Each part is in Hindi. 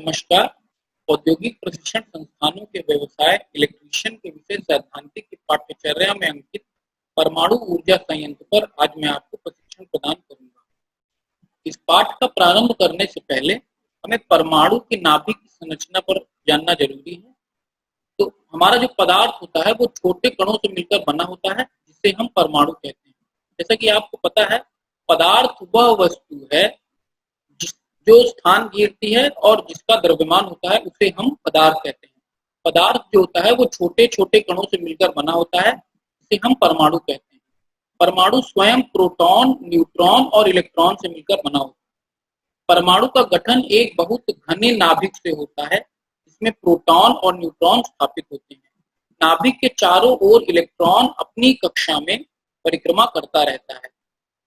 नमस्कार। औद्योगिक प्रशिक्षण संस्थानों के व्यवसाय इलेक्ट्रीशियन के विषय सैद्धांतिक की पाठ्यचर्या में अंकित परमाणु ऊर्जा संयंत्र पर आज मैं आपको प्रशिक्षण प्रदान करूंगा। इस पाठ का प्रारंभ करने से पहले हमें परमाणु की नाभिक की संरचना पर जानना जरूरी है। तो हमारा जो पदार्थ होता है वो छोटे कणों से मिलकर बना होता है, जिसे हम परमाणु कहते हैं। जैसा कि आपको पता है, पदार्थ वह वस्तु है जो स्थान घेरती है और जिसका द्रव्यमान होता है उसे हम पदार्थ कहते हैं। पदार्थ जो होता है वो छोटे छोटे कणों से मिलकर बना होता है, जिसे हम परमाणु कहते हैं। परमाणु स्वयं प्रोटॉन, न्यूट्रॉन और इलेक्ट्रॉन से मिलकर बना होता है। परमाणु का गठन एक बहुत घने नाभिक से होता है, जिसमें प्रोटॉन और न्यूट्रॉन स्थापित होते हैं। नाभिक के चारों ओर इलेक्ट्रॉन अपनी कक्षा में परिक्रमा करता रहता है।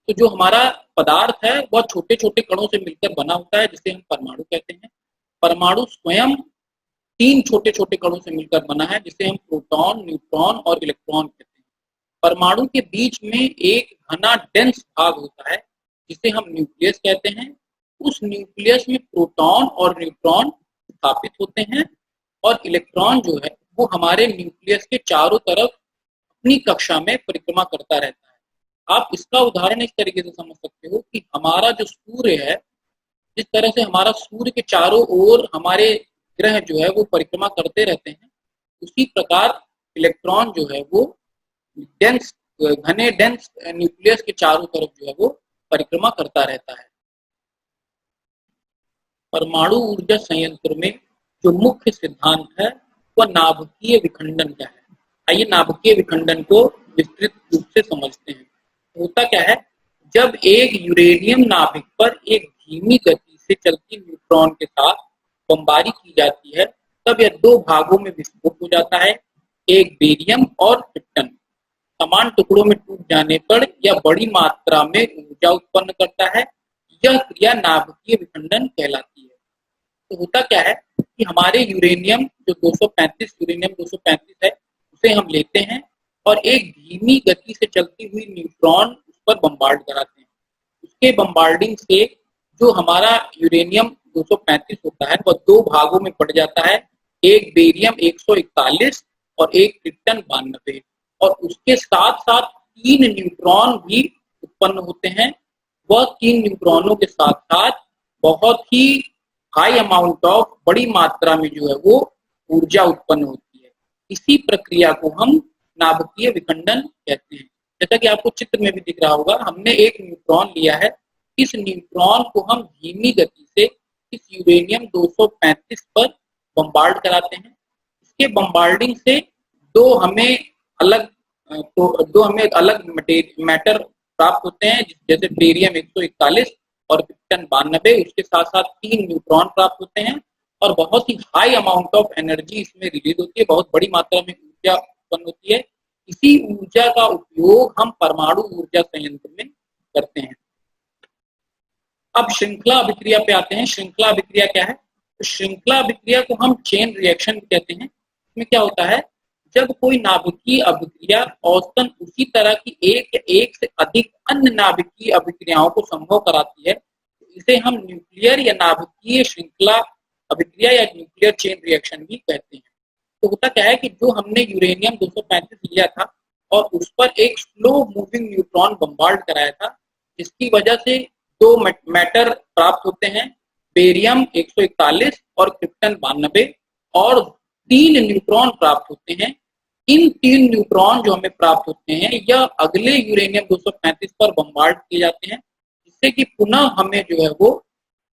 तो जो हमारा पदार्थ है वह छोटे छोटे कणों से मिलकर बना होता है, जिसे हम परमाणु कहते हैं। परमाणु स्वयं 3 छोटे छोटे कणों से मिलकर बना है, जिसे हम प्रोटॉन, न्यूट्रॉन और इलेक्ट्रॉन कहते हैं। परमाणु के बीच में एक घना डेंस भाग होता है, जिसे हम न्यूक्लियस कहते हैं। उस न्यूक्लियस में प्रोटॉन और न्यूट्रॉन स्थापित होते हैं और इलेक्ट्रॉन जो है वो हमारे न्यूक्लियस के चारों तरफ अपनी कक्षा में परिक्रमा करता रहता है। आप इसका उदाहरण इस तरीके से समझ सकते हो कि हमारा जो सूर्य है, जिस तरह से हमारा सूर्य के चारों ओर हमारे ग्रह जो है वो परिक्रमा करते रहते हैं, उसी प्रकार इलेक्ट्रॉन जो है वो घने डेंस न्यूक्लियस के चारों तरफ जो है वो परिक्रमा करता रहता है। परमाणु ऊर्जा संयंत्र में जो मुख्य सिद्धांत है वह नाभिकीय विखंडन का है। आइए नाभिकीय विखंडन को विस्तृत रूप से समझते हैं। होता क्या है, जब एक यूरेनियम नाभिक पर एक धीमी गति से चलती न्यूट्रॉन के साथ बमबारी की जाती है, तब यह 2 भागों में विस्फोट हो जाता है, एक बेरियम और क्रिप्टन। समान टुकड़ों में टूट जाने पर यह बड़ी मात्रा में ऊर्जा उत्पन्न करता है। यह क्रिया नाभिकीय विखंडन कहलाती है। तो होता क्या है कि हमारे यूरेनियम जो 235 है, उसे हम लेते हैं और एक धीमी गति से चलती हुई न्यूट्रॉन उस पर बम्बार्ड कराते हैं। उसके बम्बार्डिंग से जो हमारा यूरेनियम 235 होता है वह 2 भागों में पड़ जाता है, एक बेरियम 141 और एक क्रिप्टन 92। और उसके साथ साथ 3 न्यूट्रॉन भी उत्पन्न होते हैं। वह 3 न्यूट्रॉनों के साथ साथ बहुत ही हाई अमाउंट ऑफ, बड़ी मात्रा में जो है वो ऊर्जा उत्पन्न होती है। इसी प्रक्रिया को हम नाभिकीय विखंडन कहते हैं। जैसा कि आपको चित्र में भी दिख रहा होगा, हमने एक न्यूट्रॉन लिया है। इस न्यूट्रॉन को हम धीमी गति से इस यूरेनियम 235 पर बम्बार्ड कराते हैं। इसके बम्बार्डिंग से दो हमें अलग मैटर प्राप्त होते हैं, जैसे बेरियम 141 और क्रिप्टन 92। उसके साथ साथ 3 न्यूट्रॉन प्राप्त होते हैं और बहुत ही हाई अमाउंट ऑफ एनर्जी इसमें रिलीज होती है, बहुत बड़ी मात्रा में ऊर्जा उत्पन्न होती है। इसी ऊर्जा का उपयोग हम परमाणु ऊर्जा संयंत्र में करते हैं। अब श्रृंखला अभिक्रिया पे आते हैं। श्रृंखला अभिक्रिया क्या है? तो श्रृंखला अभिक्रिया को हम चेन रिएक्शन कहते हैं। इसमें क्या होता है, जब कोई नाभिकीय अभिक्रिया औसतन उसी तरह की एक या एक से अधिक अन्य नाभिकीय अभिक्रियाओं को संभव कराती है, तो इसे हम न्यूक्लियर या नाभिकीय श्रृंखला अभिक्रिया या न्यूक्लियर चेन रिएक्शन भी कहते हैं। तो होता क्या है कि जो हमने यूरेनियम 235 लिया था और उस पर एक स्लो मूविंग न्यूट्रॉन बम्बार्ड कराया था, जिसकी वजह से 2 मैटर प्राप्त होते हैं, बेरियम 141 और क्रिप्टन 92, और 3 न्यूट्रॉन प्राप्त होते हैं। इन 3 न्यूट्रॉन जो हमें प्राप्त होते हैं यह अगले यूरेनियम 235 पर बम्बार्ड किए जाते हैं, जिससे कि पुनः हमें जो है वो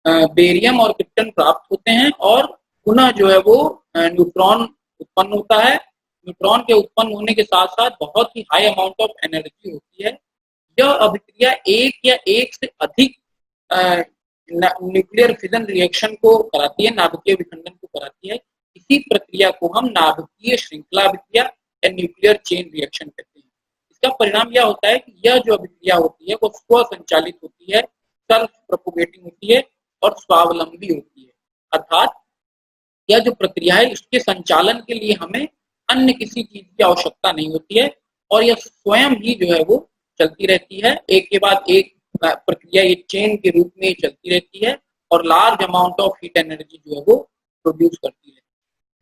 बेरियम और क्रिप्टन प्राप्त होते हैं और पुनः जो है वो न्यूट्रॉन उत्पन्न होता है। न्यूट्रॉन के उत्पन्न होने के साथ साथ बहुत ही हाई अमाउंट ऑफ एनर्जी होती है। यह अभिक्रिया एक या एक से अधिक न्यूक्लियर फिजन रिएक्शन को कराती है, नाभिकीय विखंडन को कराती है। इसी प्रक्रिया को हम नाभिकीय श्रृंखला अभिक्रिया या न्यूक्लियर चेन रिएक्शन कहते हैं। इसका परिणाम यह होता है कि यह जो अभिक्रिया होती है वो स्व संचालित होती है, सेल्फ प्रोपोगेटिंग होती है और स्वावलंबी होती है। अर्थात यह जो प्रक्रिया है इसके संचालन के लिए हमें अन्य किसी चीज की आवश्यकता नहीं होती है और यह स्वयं ही जो है वो चलती रहती है, एक के बाद एक प्रक्रिया ये चेन के रूप में चलती रहती है और large amount of heat energy जो है वो प्रोड्यूस करती है।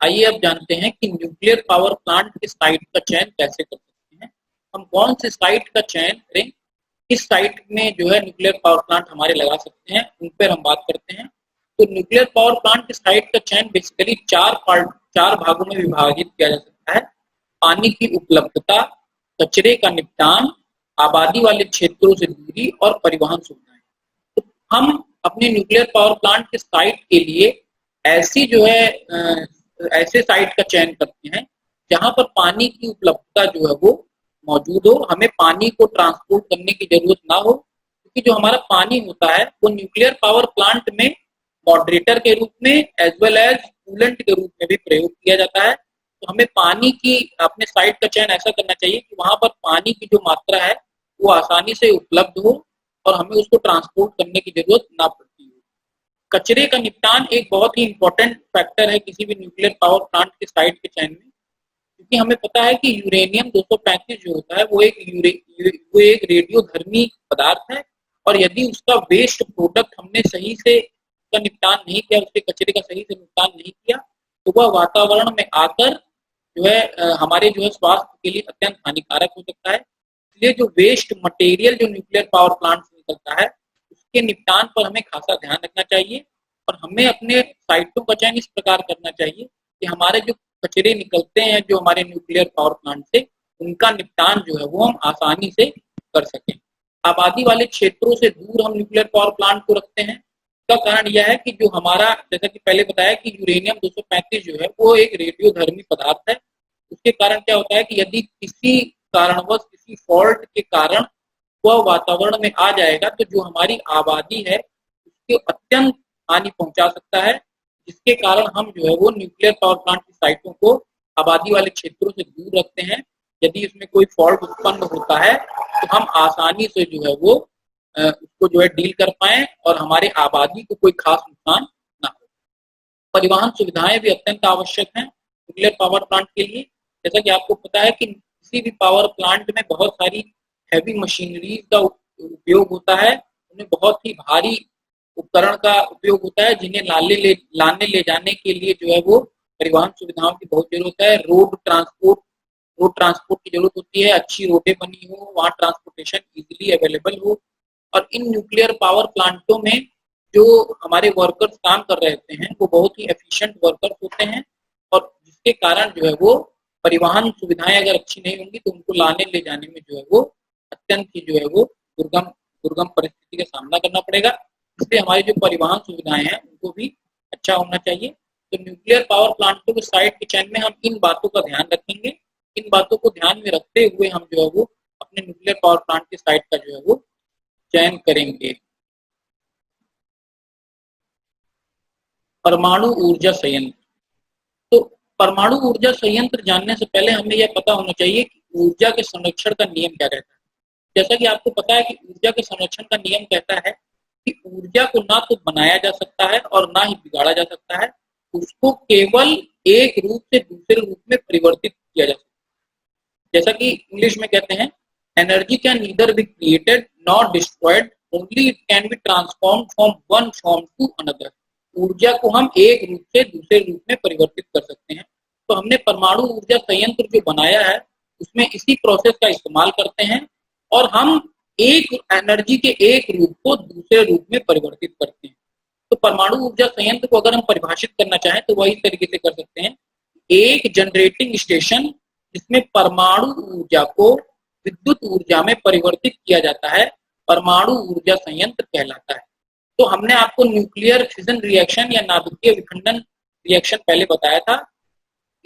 आइए अब जानते हैं कि न्यूक्लियर पावर प्लांट के साइट का चयन कैसे कर सकते हैं। हम कौन से साइट का चयन करें, किस साइट में जो है न्यूक्लियर पावर प्लांट हमारे लगा सकते हैं, उन पर हम बात करते हैं। तो न्यूक्लियर पावर प्लांट के साइट का चयन बेसिकली चार भागों में विभाजित किया जा सकता है। पानी की उपलब्धता, कचरे का निपटान, आबादी वाले क्षेत्रों से दूरी और परिवहन सुविधाएं। तो हम अपने न्यूक्लियर पावर प्लांट के साइट के लिए ऐसी जो है ऐसे साइट का चयन करते हैं जहां पर पानी की उपलब्धता जो है वो मौजूद हो, हमें पानी को ट्रांसपोर्ट करने की जरूरत ना हो, क्योंकि जो हमारा पानी होता है वो न्यूक्लियर पावर प्लांट में मॉडरेटर के रूप में एज वेल एज कूलेंट के रूप में भी प्रयोग किया जाता है। तो हमें पानी की अपने साइट का चयन ऐसा करना चाहिए कि वहां पर पानी की जो मात्रा है वो आसानी से उपलब्ध हो और हमें उसको ट्रांसपोर्ट करने की जरूरत ना पड़ती हो। कचरे का निपटान एक बहुत ही इंपॉर्टेंट फैक्टर है किसी भी न्यूक्लियर पावर प्लांट के साइट के चयन में, क्योंकि हमें पता है कि यूरेनियम 235 जो होता है वो एक रेडियोधर्मी पदार्थ है, और यदि उसका वेस्ट प्रोडक्ट हमने सही से उसका निपटान नहीं किया, उसके कचरे का सही से निपटान नहीं किया, तो वह वातावरण में आकर जो है हमारे जो है स्वास्थ्य के लिए अत्यंत हानिकारक हो सकता है। इसलिए जो वेस्ट मटेरियल जो न्यूक्लियर पावर प्लांट से निकलता है उसके निपटान पर हमें खासा ध्यान रखना चाहिए, और हमें अपने साइटों का चयन इस प्रकार करना चाहिए कि हमारे जो कचरे निकलते हैं जो हमारे न्यूक्लियर पावर प्लांट से, उनका निपटान जो है वो हम आसानी से कर सकें। आबादी वाले क्षेत्रों से दूर हम न्यूक्लियर पावर प्लांट को रखते हैं। इसका कारण यह है कि जो हमारा, जैसा कि पहले बताया कि यूरेनियम 235 जो है वो एक रेडियोधर्मी पदार्थ है। उसके कारण क्या होता है कि यदि किसी कारणवश किसी फॉल्ट के कारण वह वातावरण में आ जाएगा तो जो हमारी आबादी है उसके अत्यंत हानि पहुंचा सकता है, जिसके कारण हम जो है वो न्यूक्लियर पावर प्लांट की साइटों को आबादी वाले क्षेत्रों से दूर रखते हैं। यदि इसमें कोई फॉल्ट उत्पन्न होता है तो हम आसानी से जो है वो उसको जो है डील कर पाए और हमारे आबादी को कोई खास नुकसान ना हो। परिवहन सुविधाएं भी अत्यंत आवश्यक हैं न्यूक्लियर पावर प्लांट के लिए। जैसा कि आपको पता है कि किसी भी पावर प्लांट में बहुत सारी हैवी मशीनरी का उपयोग होता है, उन्हें बहुत ही भारी उपकरण का उपयोग होता है, जिन्हें लाने ले जाने के लिए जो है वो परिवहन सुविधाओं की बहुत जरूरत है। रोड ट्रांसपोर्ट की जरूरत होती है, अच्छी रोडें बनी हो, वहाँ ट्रांसपोर्टेशन इजीली अवेलेबल हो। और इन न्यूक्लियर पावर प्लांटों में जो हमारे वर्कर्स काम कर रहे हैं वो बहुत ही एफिशिएंट वर्कर्स होते हैं, और जिसके कारण जो है वो परिवहन सुविधाएं अगर अच्छी नहीं होंगी तो उनको लाने ले जाने में जो है वो अत्यंत ही जो है वो दुर्गम दुर्गम परिस्थिति का सामना करना पड़ेगा। इसलिए हमारी जो परिवहन सुविधाएं हैं उनको भी अच्छा होना चाहिए। तो न्यूक्लियर पावर प्लांटों के साइट के चयन में हम इन बातों का ध्यान रखेंगे। इन बातों को ध्यान में रखते हुए हम जो है वो अपने न्यूक्लियर पावर प्लांट के साइट का जो है वो चयन करेंगे। परमाणु ऊर्जा संयंत्र। तो परमाणु ऊर्जा संयंत्र जानने से पहले हमें यह पता होना चाहिए कि ऊर्जा के संरक्षण का नियम क्या कहता है। जैसा कि आपको पता है कि ऊर्जा के संरक्षण का नियम कहता है कि ऊर्जा को ना तो बनाया जा सकता है और ना ही बिगाड़ा जा सकता है, उसको केवल एक रूप से दूसरे रूप में परिवर्तित किया जा सकता है। जैसा कि इंग्लिश में कहते हैं, energy can neither be created not destroyed, only it can be transform from one form to another. ऊर्जा को हम एक रूप से दूसरे रूप में परिवर्तित कर सकते हैं। तो हमने परमाणु ऊर्जा संयंत्र जो बनाया है उसमें इसी प्रोसेस का इस्तेमाल करते हैं, और हम एक एनर्जी के एक रूप को दूसरे रूप में परिवर्तित करते हैं। तो परमाणु ऊर्जा संयंत्र को अगर हम परिभाषित करना चाहें तो वही तरीके से कर सकते हैं, एक जनरेटिंग स्टेशन जिसमें परमाणु ऊर्जा को विद्युत ऊर्जा में परिवर्तित किया जाता है, परमाणु ऊर्जा संयंत्र कहलाता है। तो हमने आपको न्यूक्लियर फिजन रिएक्शन या नाभिकीय विखंडन रिएक्शन पहले बताया था।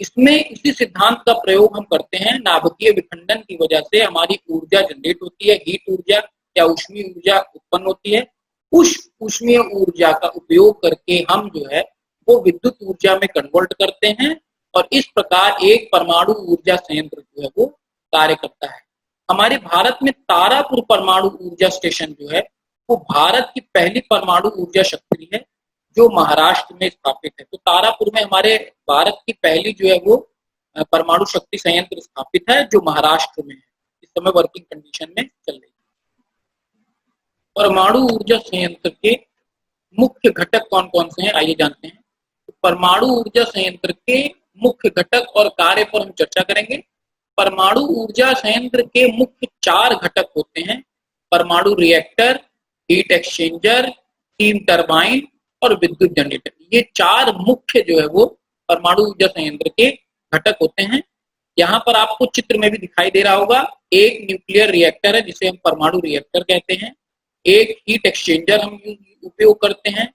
इसमें इसी सिद्धांत का प्रयोग हम करते हैं। नाभिकीय विखंडन की वजह से हमारी ऊर्जा जनरेट होती है, हीट ऊर्जा या ऊष्मीय ऊर्जा उत्पन्न होती है। उस ऊष्मीय ऊर्जा का उपयोग करके हम जो है वो विद्युत ऊर्जा में कन्वर्ट करते हैं, और इस प्रकार एक परमाणु ऊर्जा संयंत्र जो है वो कार्य करता है। हमारे भारत में तारापुर परमाणु ऊर्जा स्टेशन जो है वो भारत की पहली परमाणु ऊर्जा शक्ति है जो महाराष्ट्र में स्थापित है। तो तारापुर में हमारे भारत की पहली जो है वो परमाणु शक्ति संयंत्र स्थापित है जो महाराष्ट्र में है, इस समय वर्किंग कंडीशन में चल रही है। परमाणु ऊर्जा संयंत्र के मुख्य घटक कौन कौन से हैं आइए जानते हैं। तो परमाणु ऊर्जा संयंत्र के मुख्य घटक और कार्य पर हम चर्चा करेंगे। परमाणु ऊर्जा संयंत्र के मुख्य 4 घटक होते हैं: परमाणु reactor, heat exchanger, steam turbine और विद्युत जनरेटर। ये 4 मुख्य जो है वो परमाणु ऊर्जा संयंत्र के घटक होते हैं। यहाँ पर आपको चित्र में भी दिखाई दे रहा होगा, एक न्यूक्लियर रिएक्टर है जिसे हम परमाणु रिएक्टर कहते हैं, एक हीट एक्सचेंजर हम उपयोग करते हैं,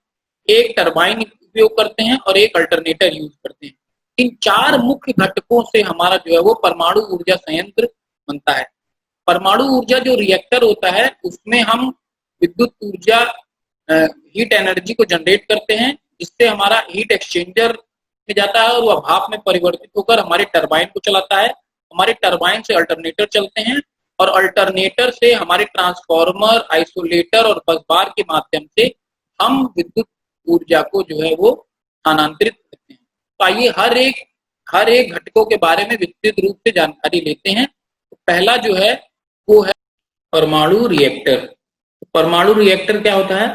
एक टरबाइन उपयोग करते हैं और एक अल्टरनेटर यूज करते हैं। इन 4 मुख्य घटकों से हमारा जो है वो परमाणु ऊर्जा संयंत्र बनता है। परमाणु ऊर्जा जो रिएक्टर होता है उसमें हम विद्युत ऊर्जा हीट एनर्जी को जनरेट करते हैं, जिससे हमारा हीट एक्सचेंजर में जाता है और वह भाप में परिवर्तित होकर हमारे टरबाइन को चलाता है। हमारे टरबाइन से अल्टरनेटर चलते हैं और अल्टरनेटर से हमारे ट्रांसफार्मर, आइसोलेटर और बसबार के माध्यम से हम विद्युत ऊर्जा को जो है वो स्थानांतरित करते हैं। तो आइए हर एक घटकों के बारे में विस्तृत रूप से जानकारी लेते हैं। तो पहला जो है वो है परमाणु रिएक्टर। परमाणु रिएक्टर क्या होता है?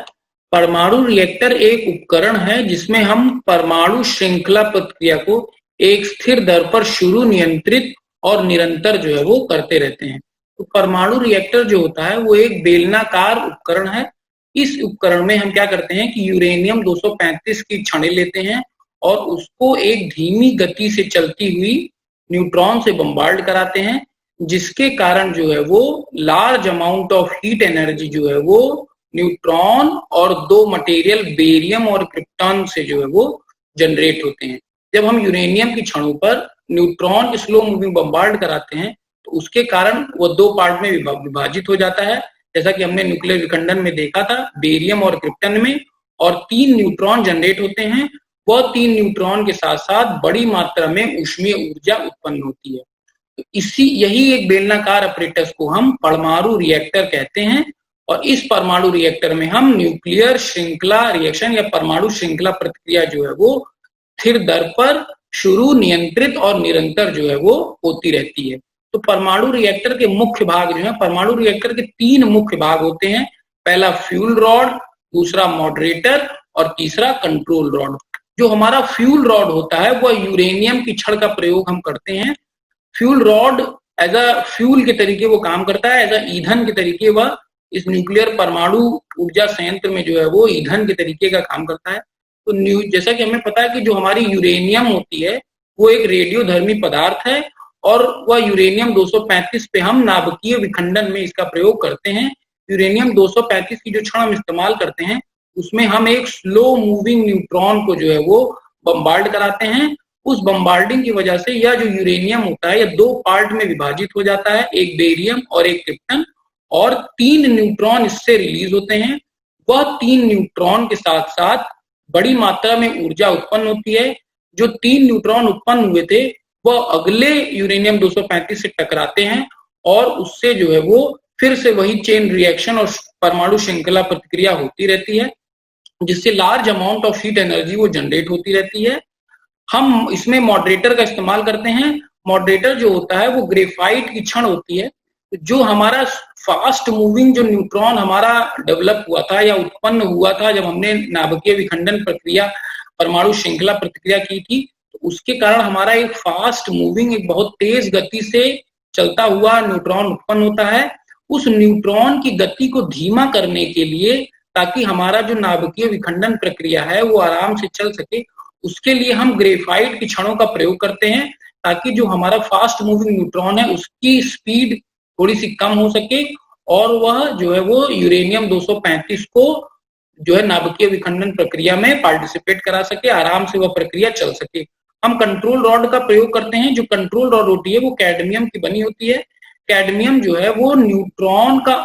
परमाणु रिएक्टर एक उपकरण है जिसमें हम परमाणु श्रृंखला प्रक्रिया को एक स्थिर दर पर शुरू, नियंत्रित और निरंतर जो है वो करते रहते हैं। तो परमाणु रिएक्टर जो होता है वो एक बेलनाकार उपकरण है। इस उपकरण में हम क्या करते हैं कि यूरेनियम 235 की छड़ें लेते हैं और उसको एक धीमी गति से चलती हुई न्यूट्रॉन से बम्बार्ड कराते हैं, जिसके कारण जो है वो large amount of heat energy जो है वो न्यूट्रॉन और 2 मटेरियल बेरियम और क्रिप्टॉन से जो है वो जनरेट होते हैं। जब हम यूरेनियम की छड़ों पर न्यूट्रॉन की स्लो मूविंग बम्बार्ड कराते हैं तो उसके कारण वो 2 पार्ट में विभाजित हो जाता है, जैसा कि हमने न्यूक्लियर विखंडन में देखा था, बेरियम और क्रिप्टन में, और 3 न्यूट्रॉन जनरेट होते हैं। वह 3 न्यूट्रॉन के साथ साथ बड़ी मात्रा में ऊष्मीय ऊर्जा उत्पन्न होती है। तो यही एक बेलनाकार अपरेटस को हम परमाणु रिएक्टर कहते हैं। और इस परमाणु रिएक्टर में हम न्यूक्लियर श्रृंखला रिएक्शन या परमाणु श्रृंखला प्रतिक्रिया जो है वो स्थिर दर पर शुरू, नियंत्रित और निरंतर जो है वो होती रहती है। तो परमाणु रिएक्टर के मुख्य भाग जो है, परमाणु रिएक्टर के 3 मुख्य भाग होते हैं। पहला फ्यूल रॉड, दूसरा मॉडरेटर और तीसरा कंट्रोल रॉड। जो हमारा फ्यूल रॉड होता है वह यूरेनियम की छड़ का प्रयोग हम करते हैं। Fuel rod as a fuel के तरीके वो काम करता है, एज अ ईंधन के तरीके वह इस न्यूक्लियर परमाणु ऊर्जा संयंत्र में जो है वो ईंधन के तरीके का काम करता है। तो जैसा कि हमें पता है कि जो हमारी यूरेनियम होती है वो एक रेडियोधर्मी पदार्थ है और वह यूरेनियम 235 पे हम नाभिकीय विखंडन में इसका प्रयोग करते हैं। यूरेनियम 235 की जो छड़ हम इस्तेमाल करते हैं उसमें हम एक स्लो मूविंग न्यूट्रॉन को जो है वो बम्बार्ड कराते हैं। उस बम्बार्डिंग की वजह से यह जो यूरेनियम होता है यह 2 पार्ट में विभाजित हो जाता है, एक बेरियम और एक क्रिप्टन, और 3 न्यूट्रॉन इससे रिलीज होते हैं। वह 3 न्यूट्रॉन के साथ साथ बड़ी मात्रा में ऊर्जा उत्पन्न होती है। जो 3 न्यूट्रॉन उत्पन्न हुए थे वह अगले यूरेनियम 235 से टकराते हैं और उससे जो है वो फिर से वही चेन रिएक्शन और परमाणु श्रृंखला प्रतिक्रिया होती रहती है, जिससे large amount of heat energy वो जनरेट होती रहती है। हम इसमें मॉडरेटर का इस्तेमाल करते हैं। मॉडरेटर जो होता है वो ग्रेफाइट की छड़ होती है। जो हमारा फास्ट मूविंग जो न्यूट्रॉन हमारा डेवलप हुआ था या उत्पन्न हुआ था जब हमने नाभिकीय विखंडन प्रक्रिया, परमाणु श्रृंखला प्रतिक्रिया की थी, तो उसके कारण हमारा एक फास्ट मूविंग, एक बहुत तेज गति से चलता हुआ न्यूट्रॉन उत्पन्न होता है। उस न्यूट्रॉन की गति को धीमा करने के लिए, ताकि हमारा जो नाभिकीय विखंडन प्रक्रिया है वो आराम से चल सके, उसके लिए हम ग्रेफाइट की छड़ों का प्रयोग करते हैं, ताकि जो हमारा फास्ट मूविंग न्यूट्रॉन है उसकी स्पीड थोड़ी सी कम हो सके और वह जो है वो यूरेनियम 235 को जो है नाभिकीय विखंडन प्रक्रिया में पार्टिसिपेट करा सके, आराम से वह प्रक्रिया चल सके। हम कंट्रोल रॉड का प्रयोग करते हैं। जो कंट्रोल रॉड होती है वो कैडमियम की बनी होती है। कैडमियम जो है वो न्यूट्रॉन का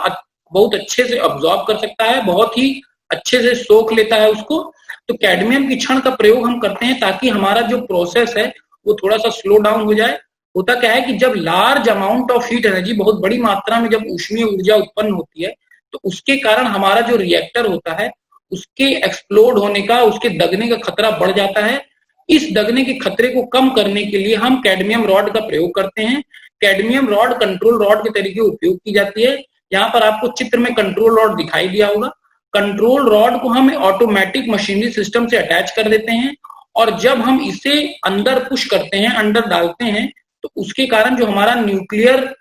बहुत अच्छे से अब्सॉर्ब कर सकता है, बहुत ही अच्छे से सोख लेता है उसको। तो कैडमियम की छड़ का प्रयोग हम करते हैं ताकि हमारा जो प्रोसेस है वो थोड़ा सा स्लो डाउन हो जाए। होता क्या है कि जब large amount of heat energy, बहुत बड़ी मात्रा में जब ऊष्मीय ऊर्जा उत्पन्न होती है, तो उसके कारण हमारा जो रिएक्टर होता है उसके एक्सप्लोड होने का, उसके दगने का खतरा बढ़ जाता है। इस दगने के खतरे को कम करने के लिए हम कैडमियम रॉड का प्रयोग करते हैं। कैडमियम रॉड कंट्रोल रॉड के तरीके उपयोग की जाती है। यहाँ पर आपको चित्र में कंट्रोल रॉड दिखाई दिया होगा। कंट्रोल रॉड को हम ऑटोमेटिक मशीनरी सिस्टम से अटैच कर देते हैं और जब हम इसे अंदर पुश करते हैं, अंदर डालते हैं, तो उसके कारण जो हमारा न्यूक्लियर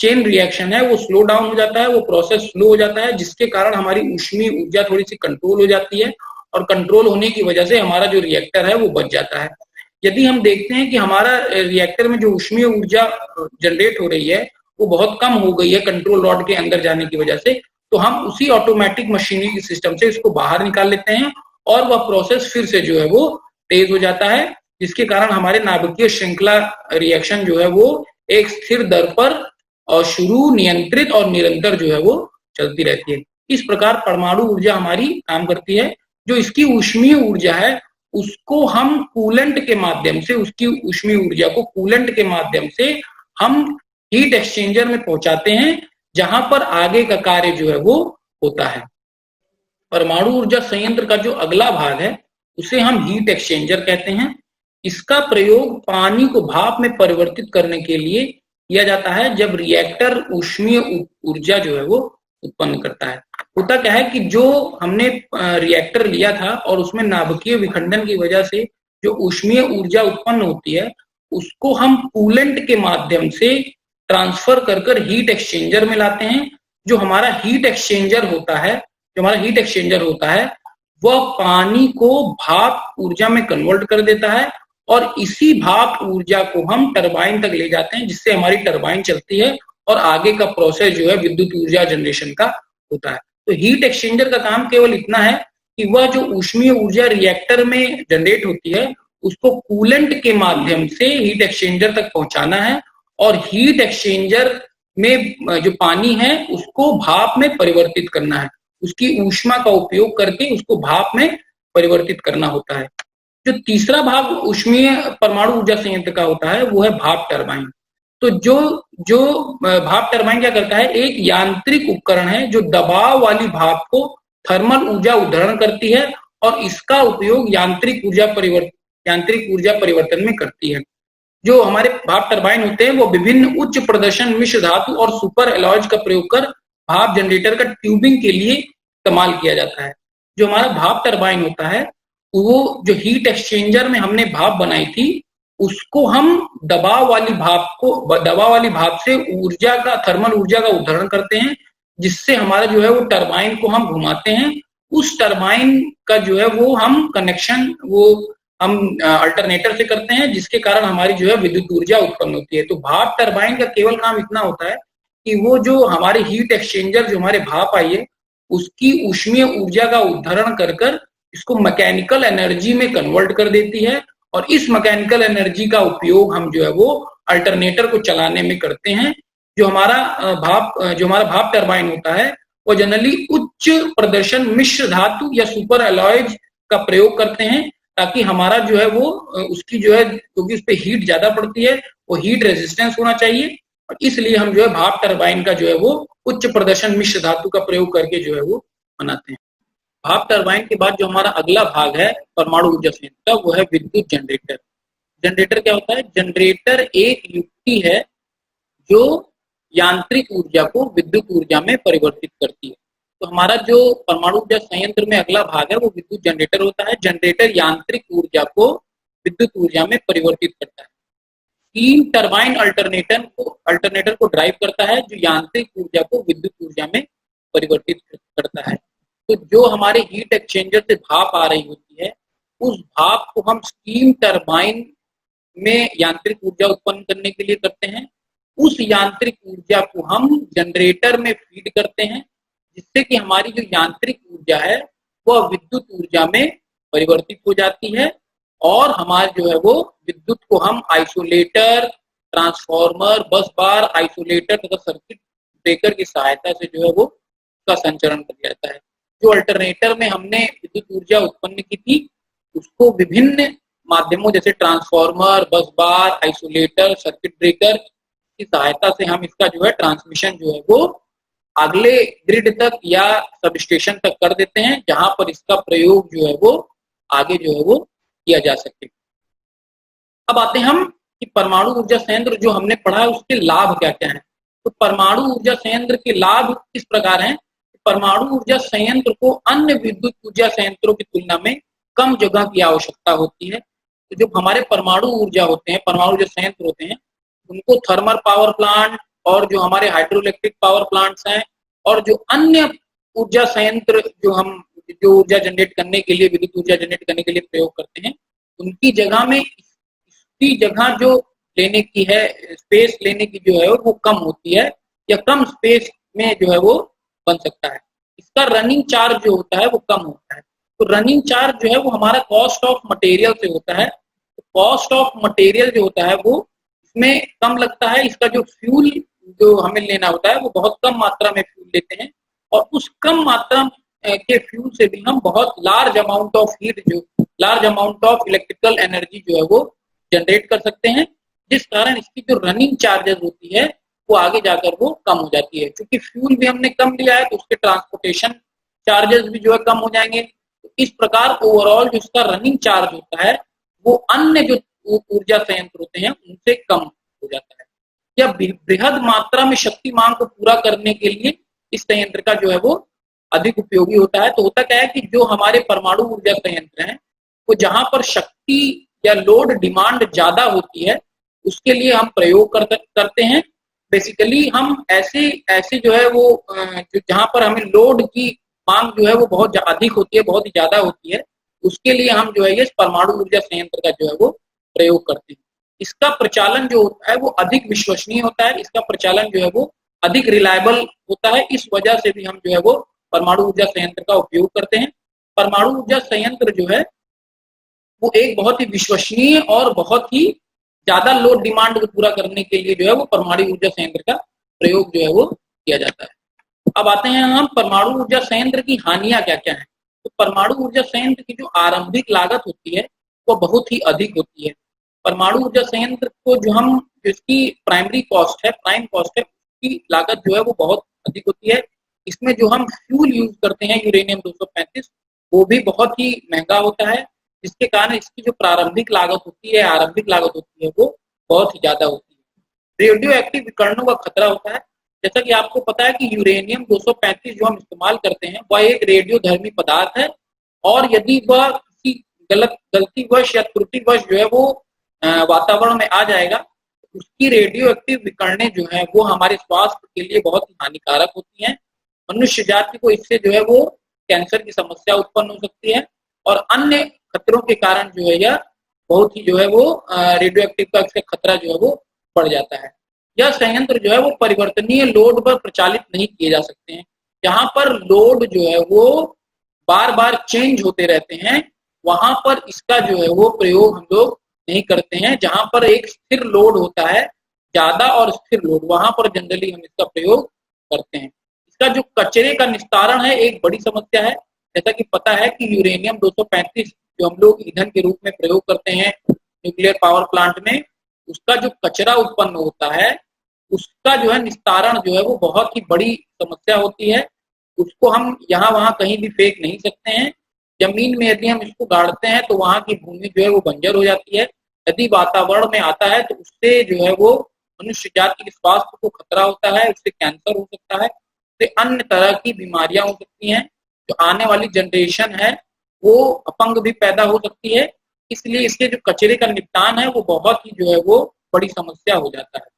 चेन रिएक्शन है वो स्लो डाउन हो जाता है, वो प्रोसेस स्लो हो जाता है, जिसके कारण हमारी ऊष्मीय ऊर्जा थोड़ी सी कंट्रोल हो जाती है और कंट्रोल होने की वजह से हमारा जो रिएक्टर है वो बच जाता है। यदि हम देखते हैं कि हमारा रिएक्टर में जो ऊष्मीय ऊर्जा जनरेट हो रही है वो बहुत कम हो गई है कंट्रोल रॉड के अंदर जाने की वजह से, तो हम उसी ऑटोमेटिक मशीनरी सिस्टम से इसको बाहर निकाल लेते हैं और वह प्रोसेस फिर से जो है वो तेज हो जाता है, जिसके कारण हमारे नाभिकीय श्रृंखला रिएक्शन जो है वो एक स्थिर दर पर और शुरू, नियंत्रित और निरंतर जो है वो चलती रहती है। इस प्रकार परमाणु ऊर्जा हमारी काम करती है। जो इसकी ऊष्मीय ऊर्जा है उसको हम कूलेंट के माध्यम से, उसकी ऊष्मीय ऊर्जा को कूलेंट के माध्यम से हम हीट एक्सचेंजर में पहुंचाते हैं, जहां पर आगे का कार्य जो है वो होता है। परमाणु ऊर्जा संयंत्र का जो अगला भाग है उसे हम हीट एक्सचेंजर कहते हैं। इसका प्रयोग पानी को भाप में परिवर्तित करने के लिए किया जाता है जब रिएक्टर ऊष्मीय ऊर्जा जो है वो उत्पन्न करता है। होता क्या है कि जो हमने रिएक्टर लिया था और उसमें नाभिकीय विखंडन की वजह से जो ऊष्मीय ऊर्जा उत्पन्न होती है उसको हम कूलेंट के माध्यम से ट्रांसफर कर कर हीट एक्सचेंजर में लाते हैं। जो हमारा हीट एक्सचेंजर होता है वह पानी को भाप ऊर्जा में कन्वर्ट कर देता है और इसी भाप ऊर्जा को हम टरबाइन तक ले जाते हैं, जिससे हमारी टरबाइन चलती है और आगे का प्रोसेस जो है विद्युत ऊर्जा जनरेशन का होता है। तो हीट एक्सचेंजर का काम केवल इतना है कि वह जो ऊष्मीय ऊर्जा रिएक्टर में जनरेट होती है उसको कूलेंट के माध्यम से हीट एक्सचेंजर तक पहुंचाना है और हीट एक्सचेंजर में जो पानी है उसको भाप में परिवर्तित करना है, उसकी ऊष्मा का उपयोग करके उसको भाप में परिवर्तित करना होता है। जो तीसरा भाग ऊष्मीय परमाणु ऊर्जा संयंत्र का होता है वो है भाप टरबाइन। तो जो जो भाप टरबाइन क्या करता है, एक यांत्रिक उपकरण है जो दबाव वाली भाप को थर्मल ऊर्जा उद्धरण करती है और इसका उपयोग यांत्रिक ऊर्जा परिवर्तन में करती है। जो हमारे भाप टरबाइन होते हैं वो विभिन्न उच्च प्रदर्शन मिश्र धातु और सुपर एलॉयज का प्रयोग कर भाप जनरेटर का ट्यूबिंग के लिए इस्तेमाल किया जाता है। जो हमारा भाप टरबाइन होता है वो जो हीट एक्सचेंजर में हमने भाप बनाई थी उसको हम दबाव वाली भाप से थर्मल ऊर्जा का उद्धरण करते हैं, जिससे हमारा जो है वो टरबाइन को हम घुमाते हैं। उस टरबाइन का जो है वो हम कनेक्शन हम अल्टरनेटर से करते हैं, जिसके कारण हमारी जो है विद्युत ऊर्जा उत्पन्न होती है। तो भाप टरबाइन का केवल काम इतना होता है कि वो जो हमारे हीट एक्सचेंजर जो हमारे भाप आई है उसकी ऊष्मीय ऊर्जा का उद्धरण कर कर इसको मैकेनिकल एनर्जी में कन्वर्ट कर देती है और इस मैकेनिकल एनर्जी का उपयोग हम जो है वो अल्टरनेटर को चलाने में करते हैं। जो हमारा भाप टरबाइन होता है वो जनरली उच्च प्रदर्शन मिश्र धातु या सुपर एलॉयज का प्रयोग करते हैं, ताकि हमारा जो है वो उसकी जो है क्योंकि उस पर हीट ज्यादा पड़ती है वो हीट रेजिस्टेंस होना चाहिए और इसलिए हम जो है भाप टरबाइन का जो है वो उच्च प्रदर्शन मिश्र धातु का प्रयोग करके जो है वो बनाते हैं। भाप टरबाइन के बाद जो हमारा अगला भाग है परमाणु ऊर्जा संयंत्र का वो है विद्युत जनरेटर। जनरेटर क्या होता है? जनरेटर एक युक्ति है जो यांत्रिक ऊर्जा को विद्युत ऊर्जा में परिवर्तित करती है। तो हमारा जो परमाणु ऊर्जा संयंत्र में अगला भाग है वो विद्युत जनरेटर होता है। जनरेटर यांत्रिक ऊर्जा को विद्युत ऊर्जा में परिवर्तित करता है। स्टीम टरबाइन अल्टरनेटर को ड्राइव करता है जो यांत्रिक ऊर्जा को विद्युत ऊर्जा में परिवर्तित करता है। तो जो हमारे हीट एक्सचेंजर से भाप आ रही होती है उस भाप को हम स्टीम टरबाइन में यांत्रिक ऊर्जा उत्पन्न करने के लिए करते हैं। उस यांत्रिक ऊर्जा को हम जनरेटर में फीड करते हैं, जिससे कि हमारी जो यांत्रिक ऊर्जा है वह विद्युत ऊर्जा में परिवर्तित हो जाती है और हमारे जो है वो विद्युत को हम आइसोलेटर, ट्रांसफार्मर, बस बार, आइसोलेटर तथा सर्किट ब्रेकर की सहायता से जो है वो उसका संचरण कर दिया जाता है। जो अल्टरनेटर में हमने विद्युत ऊर्जा उत्पन्न की थी उसको विभिन्न माध्यमों जैसे ट्रांसफार्मर, बस बार, आइसोलेटर, सर्किट ब्रेकर की सहायता से हम इसका जो है ट्रांसमिशन जो है वो अगले ग्रिड तक या सब स्टेशन तक कर देते हैं, जहां पर इसका प्रयोग जो है वो आगे जो है वो किया जा सके। अब आते हैं हम कि परमाणु ऊर्जा संयंत्र जो हमने पढ़ा है उसके लाभ क्या क्या हैं। तो परमाणु ऊर्जा संयंत्र के लाभ किस प्रकार हैं? परमाणु ऊर्जा संयंत्र को अन्य विद्युत ऊर्जा संयंत्रों की तुलना में कम जगह की आवश्यकता होती है। तो जो हमारे परमाणु ऊर्जा होते हैं, परमाणु जो संयंत्र होते हैं, उनको थर्मल पावर प्लांट और जो हमारे हाइड्रो इलेक्ट्रिक पावर प्लांट्स हैं और जो अन्य ऊर्जा संयंत्र जो हम जो ऊर्जा जनरेट करने के लिए, विद्युत ऊर्जा जनरेट करने के लिए प्रयोग करते हैं, उनकी जगह में इसकी जगह जो लेने की है, स्पेस लेने की जो है वो कम होती है या कम स्पेस में जो है वो बन सकता है। इसका रनिंग चार्ज जो होता है वो कम होता है। तो रनिंग चार्ज जो है वो हमारा कॉस्ट ऑफ मटेरियल से होता है। तो कॉस्ट ऑफ मटेरियल जो होता है वो इसमें कम लगता है। इसका जो फ्यूल जो हमें लेना होता है वो बहुत कम मात्रा में फ्यूल लेते हैं और उस कम मात्रा के फ्यूल से भी हम बहुत लार्ज अमाउंट ऑफ हीट, जो large amount of electrical energy जो है वो जनरेट कर सकते हैं, जिस कारण इसकी जो रनिंग चार्जेस होती है वो आगे जाकर वो कम हो जाती है। क्योंकि फ्यूल भी हमने कम लिया है तो उसके ट्रांसपोर्टेशन चार्जेस भी जो है कम हो जाएंगे। तो इस प्रकार ओवरऑल जो इसका रनिंग चार्ज होता है वो अन्य जो ऊर्जा संयंत्र होते हैं उनसे कम हो जाता है। या बृहद मात्रा में शक्ति मांग को पूरा करने के लिए इस संयंत्र का जो है वो अधिक उपयोगी होता है। तो होता क्या है कि जो हमारे परमाणु ऊर्जा संयंत्र हैं वो जहां पर शक्ति या लोड डिमांड ज्यादा होती है उसके लिए हम प्रयोग करते हैं। बेसिकली हम ऐसे जो है वो जो जहां पर हमें लोड की मांग जो है वो बहुत अधिक होती है, बहुत ही ज्यादा होती है, उसके लिए हम जो है ये परमाणु ऊर्जा संयंत्र का जो है वो प्रयोग करते हैं। इसका प्रचालन जो होता है वो अधिक विश्वसनीय होता है, इसका प्रचालन जो है वो अधिक रिलायबल होता है। इस वजह से भी हम जो है वो परमाणु ऊर्जा संयंत्र का उपयोग करते हैं। परमाणु ऊर्जा संयंत्र जो है वो एक बहुत ही विश्वसनीय और बहुत ही ज्यादा लोड डिमांड को पूरा करने के लिए जो है वो परमाणु ऊर्जा संयंत्र का प्रयोग जो है वो किया जाता है। अब आते हैं हम परमाणु ऊर्जा संयंत्र की हानियां क्या क्या है। तो परमाणु ऊर्जा संयंत्र की जो आरंभिक लागत होती है वो बहुत ही अधिक होती है। परमाणु ऊर्जा संयंत्र को जो हम जिसकी प्राइमरी कॉस्ट है, प्राइम कॉस्ट है, उसकी लागत जो है वो बहुत अधिक होती है। इसमें जो हम फ्यूल यूज करते हैं यूरेनियम 235 वो भी बहुत ही महंगा होता है, जिसके कारण इसकी जो प्रारंभिक लागत होती है, आरंभिक लागत होती है वो बहुत ही ज्यादा होती है। रेडियो एक्टिव विकर्णों का खतरा होता है। जैसा कि आपको पता है कि यूरेनियम 235 जो हम इस्तेमाल करते हैं वह एक रेडियोधर्मी पदार्थ है और यदि वह किसी गलतीवश या त्रुटिवश जो है वो वातावरण में आ जाएगा तो उसकी रेडियो एक्टिव विकर्णें जो है वो हमारे स्वास्थ्य के लिए बहुत ही हानिकारक होती हैं। मनुष्य जाति को इससे जो है वो कैंसर की समस्या उत्पन्न हो सकती है और अन्य खतरों के कारण जो है यह बहुत ही जो है वो रेडियो एक्टिव का इसका खतरा जो है वो बढ़ जाता है। यह संयंत्र जो है वो परिवर्तनीय लोड पर प्रचालित नहीं किए जा सकते हैं। जहां पर लोड जो है वो बार बार चेंज होते रहते हैं वहां पर इसका जो है वो प्रयोग हम लोग नहीं करते हैं। जहां पर एक स्थिर लोड होता है, ज्यादा और स्थिर लोड, वहां पर जनरली हम इसका प्रयोग करते हैं। इसका जो कचरे का निस्तारण है एक बड़ी समस्या है। जैसा कि पता है कि यूरेनियम 235 जो हम लोग ईंधन के रूप में प्रयोग करते हैं न्यूक्लियर पावर प्लांट में, उसका जो कचरा उत्पन्न होता है उसका जो है निस्तारण जो है वो बहुत ही बड़ी समस्या होती है। उसको हम यहाँ वहां कहीं भी फेंक नहीं सकते हैं। जमीन में यदि हम इसको गाड़ते हैं तो वहां की भूमि जो है वो बंजर हो जाती है। यदि वातावरण में आता है तो उससे जो है वो मनुष्य जाति के स्वास्थ्य को खतरा होता है, उससे कैंसर हो सकता है, उससे अन्य तरह की बीमारियां हो सकती हैं। जो आने वाली जनरेशन है वो अपंग भी पैदा हो सकती है। इसलिए इसके जो कचरे का निपटान है वो बहुत ही जो है वो बड़ी समस्या हो जाता है।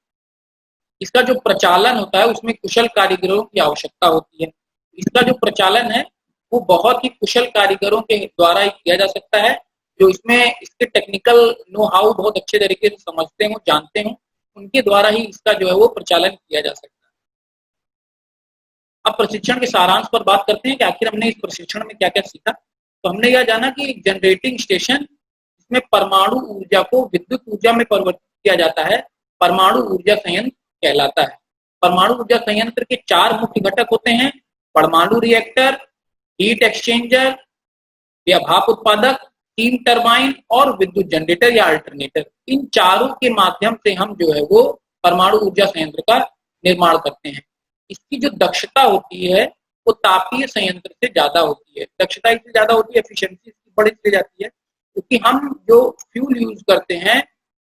इसका जो प्रचालन होता है उसमें कुशल कारीगरों की आवश्यकता होती है। इसका जो प्रचालन है वो बहुत ही कुशल कारीगरों के द्वारा ही किया जा सकता है, जो इसमें इसके टेक्निकल नो हाउ बहुत अच्छे तरीके से समझते हो, जानते हो, उनके द्वारा ही इसका जो है वो प्रचालन किया जा सकता है। अब प्रशिक्षण के सारांश पर बात करते हैं कि आखिर हमने इस प्रशिक्षण में क्या क्या सीखा। तो हमने यह जाना कि एक जनरेटिंग स्टेशन इसमें परमाणु ऊर्जा को विद्युत ऊर्जा में परिवर्तित किया जाता है, परमाणु ऊर्जा संयंत्र कहलाता है। परमाणु ऊर्जा संयंत्र के 4 मुख्य घटक होते हैं: परमाणु रिएक्टर, हीट एक्सचेंजर या भाप उत्पादक, स्टीम टरबाइन और विद्युत जनरेटर या अल्टरनेटर। इन चारों के माध्यम से हम जो है वो परमाणु ऊर्जा संयंत्र का निर्माण करते हैं। इसकी जो दक्षता होती है वो तापीय संयंत्र से ज्यादा होती है। दक्षता इसलिए ज्यादा होती है, एफिशिएंसी इसकी बढ़ इसलिए जाती है क्योंकि हम जो फ्यूल यूज करते हैं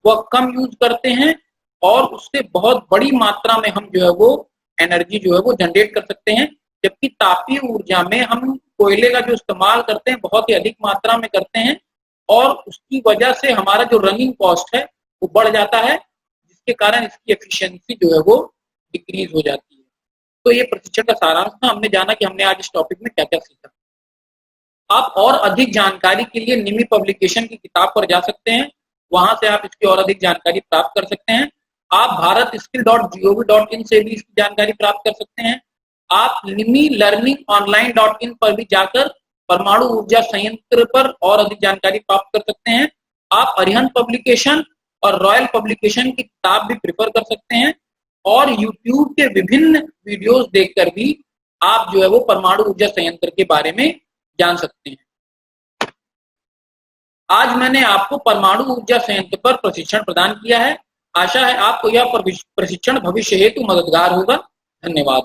वह कम यूज करते हैं और उससे बहुत बड़ी मात्रा में हम जो है वो एनर्जी जो है वो जनरेट कर सकते हैं। जबकि तापीय ऊर्जा में हम कोयले का जो इस्तेमाल करते हैं बहुत ही अधिक मात्रा में करते हैं और उसकी वजह से हमारा जो रनिंग कॉस्ट है वो बढ़ जाता है, जिसके कारण इसकी एफिशिएंसी जो है वो डिक्रीज हो जाती है। तो ये प्रशिक्षण का सारांश था। हमने जाना कि हमने आज इस टॉपिक में क्या क्या सीखा। आप और अधिक जानकारी के लिए निमी पब्लिकेशन की किताब पर जा सकते हैं, वहां से आप इसकी और अधिक जानकारी प्राप्त कर सकते हैं। आप bharatskill.gov.in से भी इसकी जानकारी प्राप्त कर सकते हैं। आप निमी लर्निंग online.in पर भी जाकर परमाणु ऊर्जा संयंत्र पर और अधिक जानकारी प्राप्त कर सकते हैं। आप अरिहंत पब्लिकेशन और रॉयल पब्लिकेशन की किताब भी प्रेफर कर सकते हैं और YouTube के विभिन्न वीडियोस देखकर भी आप जो है वो परमाणु ऊर्जा संयंत्र के बारे में जान सकते हैं। आज मैंने आपको परमाणु ऊर्जा संयंत्र पर प्रशिक्षण प्रदान किया है। आशा है आपको यह प्रशिक्षण भविष्य हेतु मददगार होगा। धन्यवाद।